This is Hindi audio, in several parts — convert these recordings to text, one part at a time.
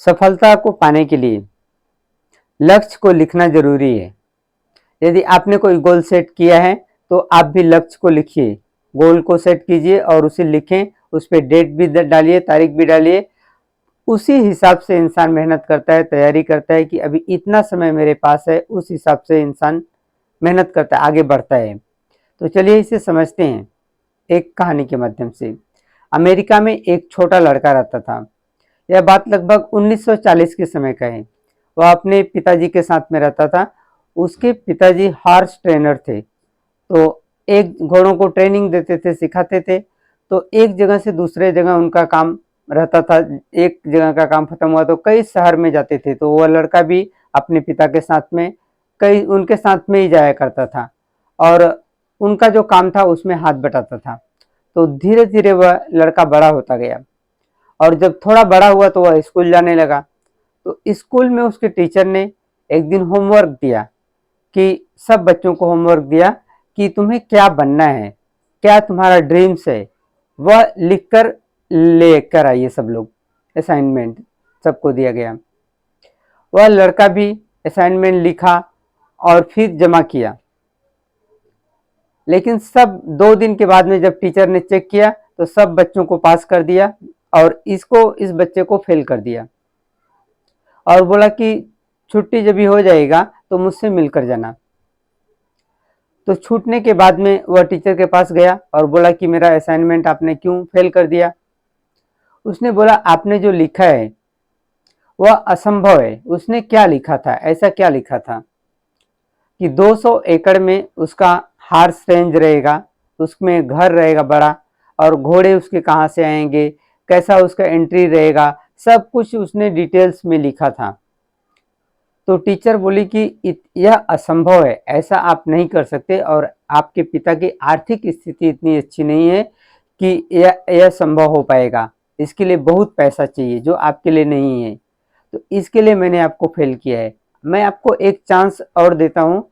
सफलता को पाने के लिए लक्ष्य को लिखना जरूरी है। यदि आपने कोई गोल सेट किया है तो आप भी लक्ष्य को लिखिए, गोल को सेट कीजिए और उसे लिखें, उस पर डेट भी डालिए, तारीख भी डालिए। उसी हिसाब से इंसान मेहनत करता है, तैयारी करता है कि अभी इतना समय मेरे पास है, उस हिसाब से इंसान मेहनत करता है, आगे बढ़ता है। तो चलिए इसे समझते हैं एक कहानी के माध्यम से। अमेरिका में एक छोटा लड़का रहता था। यह बात लगभग 1940 के समय का है। वह अपने पिताजी के साथ में रहता था। उसके पिताजी हॉर्स ट्रेनर थे, तो एक घोड़ों को ट्रेनिंग देते थे, सिखाते थे। तो एक जगह से दूसरे जगह उनका काम रहता था। एक जगह का काम खत्म हुआ तो कई शहर में जाते थे, तो वह लड़का भी अपने पिता के साथ में उनके साथ में ही जाया करता था और उनका जो काम था उसमें हाथ बटाता था। तो धीरे धीरे वह लड़का बड़ा होता गया और जब थोड़ा बड़ा हुआ तो वह स्कूल जाने लगा। तो स्कूल में उसके टीचर ने एक दिन होमवर्क दिया कि सब बच्चों को होमवर्क दिया कि तुम्हें क्या बनना है, क्या तुम्हारा ड्रीम्स है, वह लिखकर लेकर आइए। सब लोग असाइनमेंट सबको दिया गया। वह लड़का भी असाइनमेंट लिखा और फिर जमा किया। लेकिन सब 2 दिन के बाद में जब टीचर ने चेक किया तो सब बच्चों को पास कर दिया और इस बच्चे को फेल कर दिया और बोला कि छुट्टी जब भी हो जाएगा तो मुझसे मिलकर जाना। तो छूटने के बाद में वह टीचर के पास गया और बोला कि मेरा असाइनमेंट आपने क्यों फेल कर दिया। उसने बोला आपने जो लिखा है वह असंभव है। उसने क्या लिखा था, ऐसा क्या लिखा था कि 200 एकड़ में उसका हॉर्स रेंज रहेगा, उसमें घर रहेगा बड़ा और घोड़े उसके कहाँ से आएंगे, कैसा उसका एंट्री रहेगा, सब कुछ उसने डिटेल्स में लिखा था। तो टीचर बोली कि यह असंभव है, ऐसा आप नहीं कर सकते और आपके पिता की आर्थिक स्थिति इतनी अच्छी नहीं है कि यह संभव हो पाएगा। इसके लिए बहुत पैसा चाहिए जो आपके लिए नहीं है, तो इसके लिए मैंने आपको फेल किया है। मैं आपको एक चांस और देता हूँ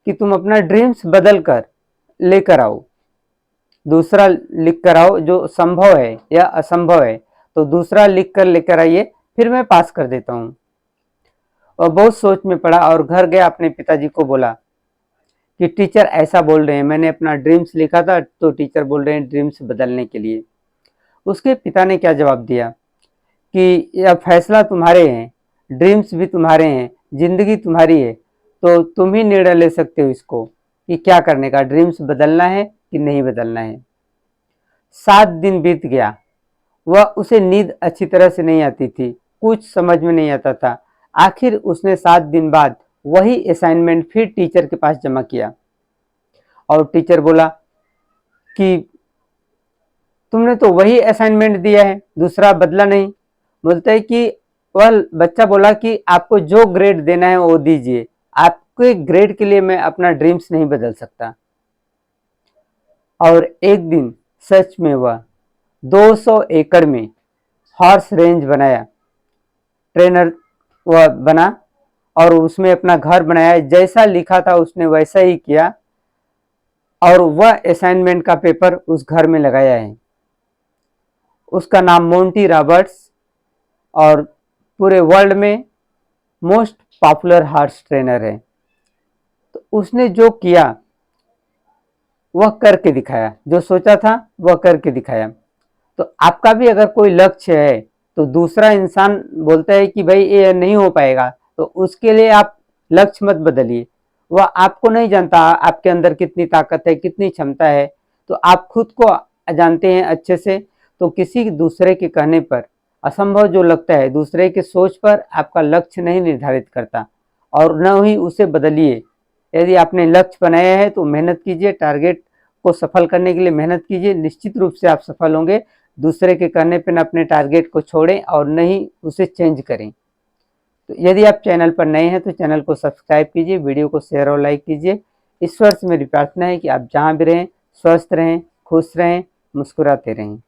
कि तुम अपना ड्रीम्स बदल कर लेकर आओ, दूसरा लिख कर आओ जो संभव है या असंभव है, तो दूसरा लिख कर लेकर आइए, फिर मैं पास कर देता हूँ। और बहुत सोच में पड़ा और घर गया, अपने पिताजी को बोला कि टीचर ऐसा बोल रहे हैं, मैंने अपना ड्रीम्स लिखा था तो टीचर बोल रहे हैं ड्रीम्स बदलने के लिए। उसके पिता ने क्या जवाब दिया कि यह फैसला तुम्हारे हैं, ड्रीम्स भी तुम्हारे हैं, जिंदगी तुम्हारी है, तो तुम ही निर्णय ले सकते हो इसको कि क्या करने का, ड्रीम्स बदलना है कि नहीं बदलना है। 7 दिन बीत गया, वह उसे नींद अच्छी तरह से नहीं आती थी, कुछ समझ में नहीं आता था। आखिर उसने 7 दिन बाद वही असाइनमेंट फिर टीचर के पास जमा किया और टीचर बोला कि तुमने तो वही असाइनमेंट दिया है, दूसरा बदला नहीं। बोलता है कि वह बच्चा बोला कि आपको जो ग्रेड देना है वो दीजिए, आपके ग्रेड के लिए मैं अपना ड्रीम्स नहीं बदल सकता। और एक दिन सच में वह 200 एकड़ में हॉर्स रेंज बनाया, ट्रेनर वह बना और उसमें अपना घर बनाया, जैसा लिखा था उसने वैसा ही किया और वह असाइनमेंट का पेपर उस घर में लगाया है। उसका नाम मोंटी रॉबर्ट्स और पूरे वर्ल्ड में मोस्ट पॉपुलर हॉर्स ट्रेनर है। तो उसने जो किया वह करके दिखाया, जो सोचा था वह करके दिखाया। तो आपका भी अगर कोई लक्ष्य है तो दूसरा इंसान बोलता है कि भाई ये नहीं हो पाएगा, तो उसके लिए आप लक्ष्य मत बदलिए। वह आपको नहीं जानता आपके अंदर कितनी ताकत है, कितनी क्षमता है, तो आप खुद को जानते हैं अच्छे से। तो किसी दूसरे के कहने पर, असंभव जो लगता है, दूसरे के सोच पर आपका लक्ष्य नहीं निर्धारित करता और न ही उसे बदलिए। यदि आपने लक्ष्य बनाया है तो मेहनत कीजिए, टारगेट को सफल करने के लिए मेहनत कीजिए, निश्चित रूप से आप सफल होंगे। दूसरे के कहने पर न अपने टारगेट को छोड़ें और न ही उसे चेंज करें। तो यदि आप चैनल पर नए हैं तो चैनल को सब्सक्राइब कीजिए, वीडियो को शेयर और लाइक कीजिए। ईश्वर से मेरी प्रार्थना है कि आप जहाँ भी रहें स्वस्थ रहें, खुश रहें, मुस्कुराते रहें।